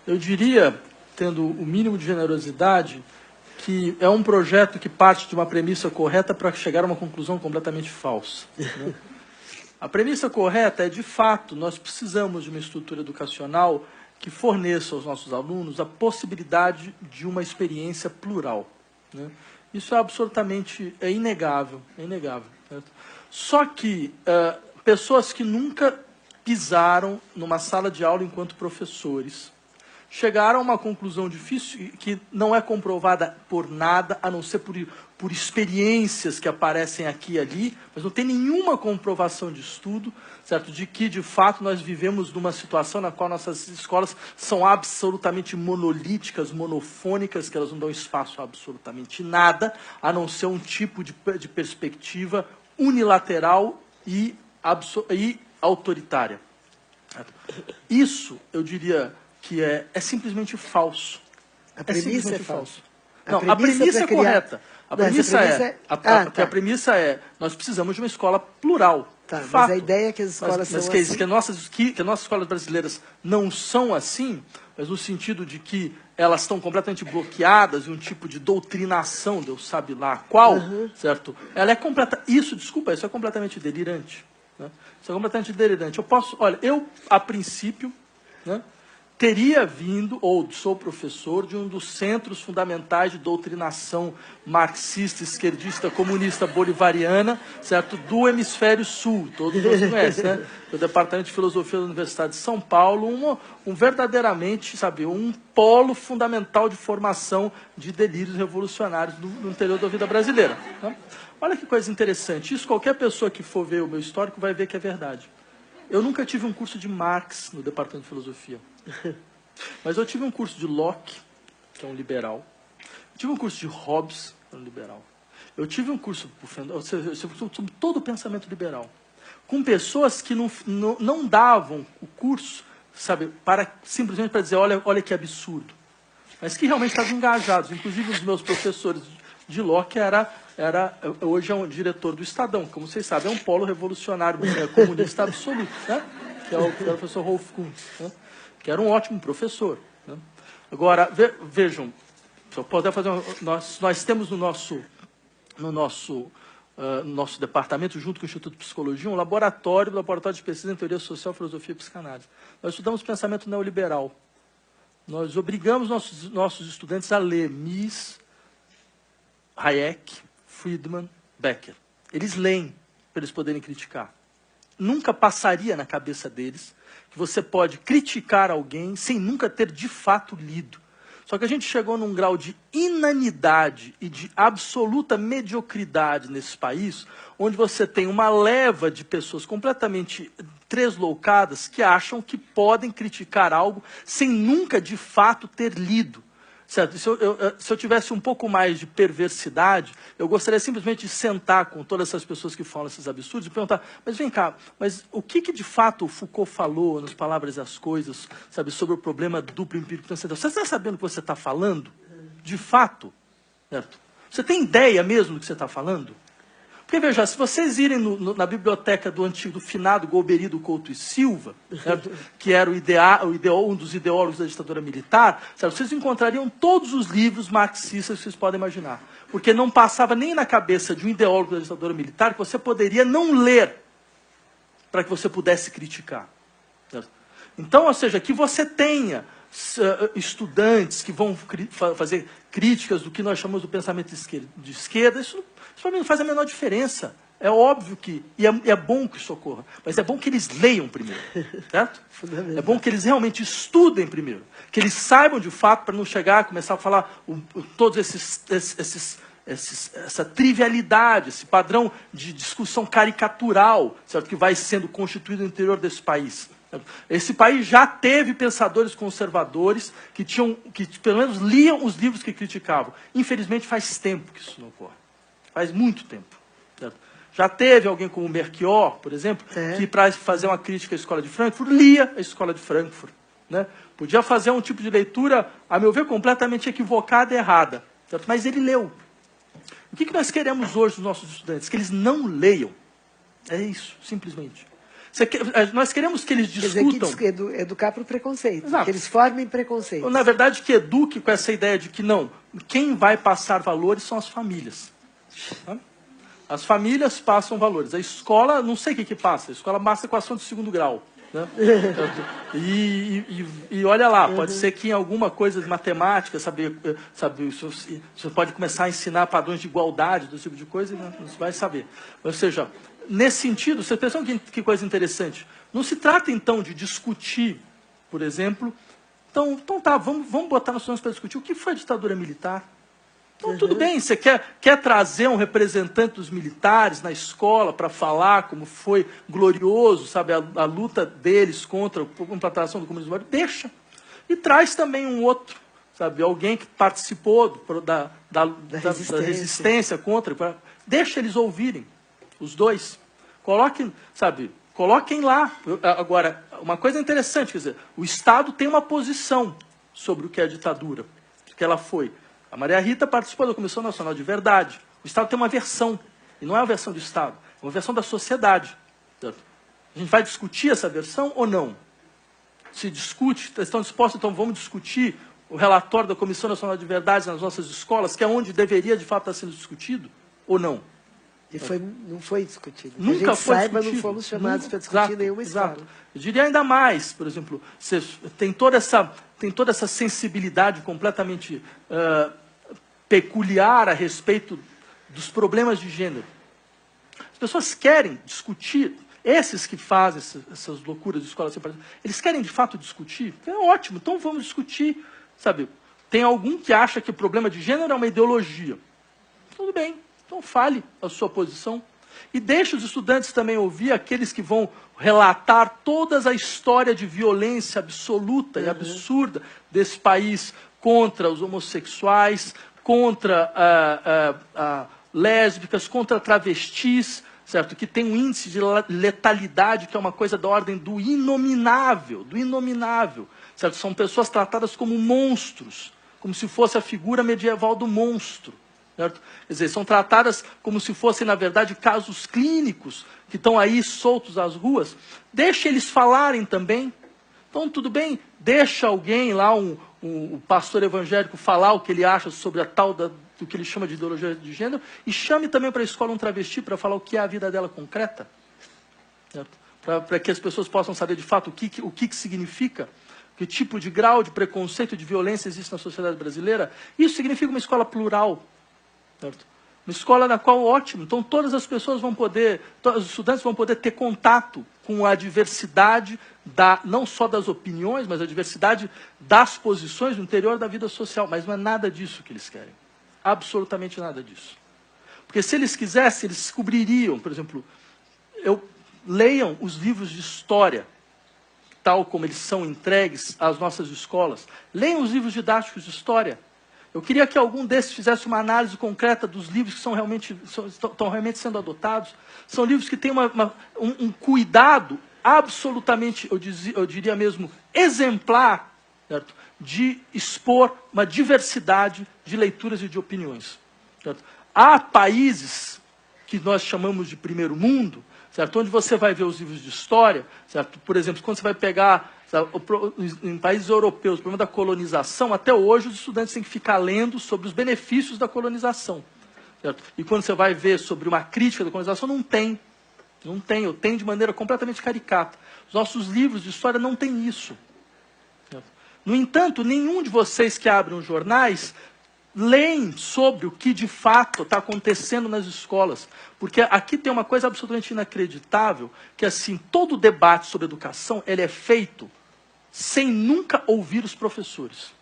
Eu diria, tendo o mínimo de generosidade, que é um projeto que parte de uma premissa correta para chegar a uma conclusão completamente falsa, né? A premissa correta é, de fato, nós precisamos de uma estrutura educacional que forneça aos nossos alunos a possibilidade de uma experiência plural, né? Isso é absolutamente inegável, certo? Só que pessoas que nunca pisaram numa sala de aula enquanto professores chegaram a uma conclusão difícil que não é comprovada por nada, a não ser por experiências que aparecem aqui e ali, mas não tem nenhuma comprovação de estudo, certo? De que, de fato, nós vivemos numa situação na qual nossas escolas são absolutamente monolíticas, monofônicas, que elas não dão espaço a absolutamente nada, a não ser um tipo de perspectiva unilateral e autoritária. Isso, eu diria, que é simplesmente falso. A premissa é falsa. Não, a premissa é correta. A premissa é, nós precisamos de uma escola plural. Tá, mas a ideia é que as escolas são assim. Que as nossas escolas brasileiras não são assim, mas no sentido de que elas estão completamente bloqueadas em um tipo de doutrinação, Deus sabe lá qual, certo? Ela é completa. Isso é completamente delirante, né? Isso é completamente delirante. Eu, a princípio, né, teria vindo, ou sou professor, de um dos centros fundamentais de doutrinação marxista, esquerdista, comunista, bolivariana, certo? Do hemisfério sul, todos vocês conhecem, né? O Departamento de Filosofia da Universidade de São Paulo, verdadeiramente, sabe, um polo fundamental de formação de delírios revolucionários no interior da vida brasileira, né? Olha que coisa interessante, isso qualquer pessoa que for ver o meu histórico vai ver que é verdade. Eu nunca tive um curso de Marx no Departamento de Filosofia. Mas eu tive um curso de Locke, que é um liberal. Eu tive um curso de Hobbes, que é um liberal. Eu tive um curso sobre todo o pensamento liberal. Com pessoas que não davam o curso, sabe, simplesmente para dizer, olha que absurdo. Mas que realmente estavam engajados. Inclusive, os meus professores de Locke hoje é um diretor do Estadão. Como vocês sabem, é um polo revolucionário comunista absoluto, né? Que é o professor Rolf Kuntz, né? Que era um ótimo professor, né? Agora, vejam, só poder fazer nós temos no nosso departamento, junto com o Instituto de Psicologia, um laboratório de pesquisa em teoria social, filosofia e psicanálise. Nós estudamos pensamento neoliberal. Nós obrigamos nossos estudantes a ler Mises, Hayek, Friedman, Becker. Eles leem para eles poderem criticar. Nunca passaria na cabeça deles que você pode criticar alguém sem nunca ter de fato lido. Só que a gente chegou num grau de inanidade e de absoluta mediocridade nesse país, onde você tem uma leva de pessoas completamente tresloucadas que acham que podem criticar algo sem nunca de fato ter lido. Certo? Se eu tivesse um pouco mais de perversidade, eu gostaria simplesmente de sentar com todas essas pessoas que falam esses absurdos e perguntar, mas vem cá, mas o que de fato o Foucault falou nas Palavras e as Coisas, sabe, sobre o problema duplo empírico transcendental? Você está sabendo o que você está falando? De fato? Certo? Você tem ideia mesmo do que você está falando? Porque, veja, se vocês irem na biblioteca do finado Golbery Couto e Silva, certo? Que era um dos ideólogos da ditadura militar, certo? Vocês encontrariam todos os livros marxistas que vocês podem imaginar. Porque não passava nem na cabeça de um ideólogo da ditadura militar que você poderia não ler para que você pudesse criticar. Certo? Então, ou seja, que você tenha estudantes que vão fazer críticas do que nós chamamos do pensamento de esquerda, isso para mim não faz a menor diferença. É óbvio que, e é bom que isso ocorra, mas é bom que eles leiam primeiro, certo? É bom que eles realmente estudem primeiro, que eles saibam de fato, para não chegar a começar a falar todos essa trivialidade, esse padrão de discussão caricatural, certo? Que vai sendo constituído no interior desse país. Esse país já teve pensadores conservadores que pelo menos liam os livros que criticavam. Infelizmente faz tempo que isso não ocorre. Faz muito tempo. Certo? Já teve alguém como Melchior, por exemplo, que para fazer uma crítica à escola de Frankfurt, lia a escola de Frankfurt, né? Podia fazer um tipo de leitura, a meu ver, completamente equivocada e errada. Certo? Mas ele leu. O que nós queremos hoje dos nossos estudantes? Que eles não leiam. É isso, simplesmente. Nós queremos que eles discutam... Quer dizer, que educar para o preconceito, Exato. que eles formem preconceito. Na verdade, que eduque com essa ideia de que não, quem vai passar valores são as famílias. Tá? As famílias passam valores. A escola, não sei o que passa, a escola passa equação de segundo grau. Né? E olha lá, pode ser que em alguma coisa de matemática, você pode começar a ensinar padrões de igualdade, desse tipo de coisa, e não vai saber. Ou seja, nesse sentido, vocês pensam que coisa interessante. Não se trata, então, de discutir, por exemplo, então tá, vamos botar nós para discutir o que foi a ditadura militar. Então, tudo bem, você quer trazer um representante dos militares na escola para falar como foi glorioso, sabe, a luta deles contra a implantação do comunismo, deixa. E traz também um outro, sabe, alguém que participou da resistência contra, deixa eles ouvirem, os dois. Coloquem lá. Agora, uma coisa interessante, quer dizer, o Estado tem uma posição sobre o que é a ditadura, que ela foi. A Maria Rita participou da Comissão Nacional de Verdade. O Estado tem uma versão, e não é uma versão do Estado, é uma versão da sociedade. Certo? A gente vai discutir essa versão ou não? Se discute, estão dispostos, então vamos discutir o relatório da Comissão Nacional de Verdade nas nossas escolas, que é onde deveria de fato estar sendo discutido, ou não? E não foi discutido. Nunca foi discutido. Não fomos chamados para discutir nenhuma escola. Exato. Eu diria ainda mais, por exemplo, você tem toda essa sensibilidade completamente peculiar a respeito dos problemas de gênero. As pessoas querem discutir, esses que fazem essas loucuras de escola, eles querem de fato discutir? É ótimo, então vamos discutir. Sabe, tem algum que acha que o problema de gênero é uma ideologia. Tudo bem. Então fale a sua posição e deixe os estudantes também ouvir aqueles que vão relatar toda a história de violência absoluta e absurda desse país contra os homossexuais, contra lésbicas, contra travestis, certo? Que tem um índice de letalidade que é uma coisa da ordem do inominável, certo? São pessoas tratadas como monstros, como se fosse a figura medieval do monstro. Certo? Quer dizer, são tratadas como se fossem, na verdade, casos clínicos que estão aí soltos às ruas. Deixa eles falarem também. Então, tudo bem, deixa alguém lá, um pastor evangélico, falar o que ele acha sobre a tal do que ele chama de ideologia de gênero, e chame também para a escola um travesti para falar o que é a vida dela concreta. Para que as pessoas possam saber, de fato, o que significa, que tipo de grau de preconceito, de violência existe na sociedade brasileira. Isso significa uma escola plural. Certo? Uma escola na qual, ótimo, então todas as pessoas vão poder, todos os estudantes vão poder ter contato com a diversidade, não só das opiniões, mas a diversidade das posições no interior da vida social. Mas não é nada disso que eles querem. Absolutamente nada disso. Porque se eles quisessem, eles descobririam, por exemplo, leiam os livros de história, tal como eles são entregues às nossas escolas. Leiam os livros didáticos de história. Eu queria que algum desses fizesse uma análise concreta dos livros que estão realmente sendo adotados. São livros que têm um cuidado absolutamente, eu diria mesmo, exemplar, certo? De expor uma diversidade de leituras e de opiniões. Certo? Há países que nós chamamos de primeiro mundo, certo? Onde você vai ver os livros de história, certo? Por exemplo, quando você vai pegar... Em países europeus, o problema da colonização, até hoje os estudantes têm que ficar lendo sobre os benefícios da colonização. Certo? E quando você vai ver sobre uma crítica da colonização, não tem, ou tem de maneira completamente caricata. Os nossos livros de história não têm isso. Certo? No entanto, nenhum de vocês que abrem os jornais leem sobre o que de fato está acontecendo nas escolas. Porque aqui tem uma coisa absolutamente inacreditável, que assim, todo o debate sobre educação, ele é feito sem nunca ouvir os professores.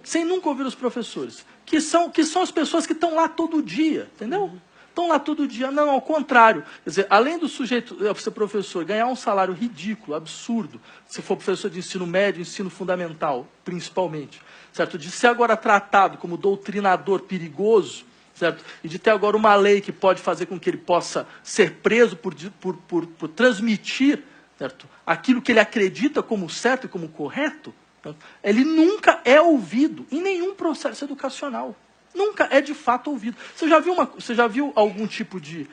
Sem nunca ouvir os professores. Que são as pessoas que estão lá todo dia, entendeu? Estão lá todo dia. Não, ao contrário. Quer dizer, além do sujeito, ser professor, ganhar um salário ridículo, absurdo, se for professor de ensino médio, ensino fundamental, principalmente, certo? De ser agora tratado como doutrinador perigoso, certo? E de ter agora uma lei que pode fazer com que ele possa ser preso por transmitir, certo? Aquilo que ele acredita como certo e como correto, certo? Ele nunca é ouvido em nenhum processo educacional. nunca é de fato ouvido. Você já viu algum tipo de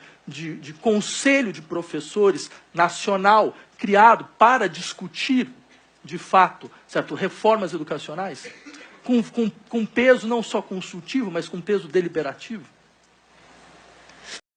conselho de professores nacional criado para discutir, de fato, certo, reformas educacionais? Com peso não só consultivo, mas com peso deliberativo?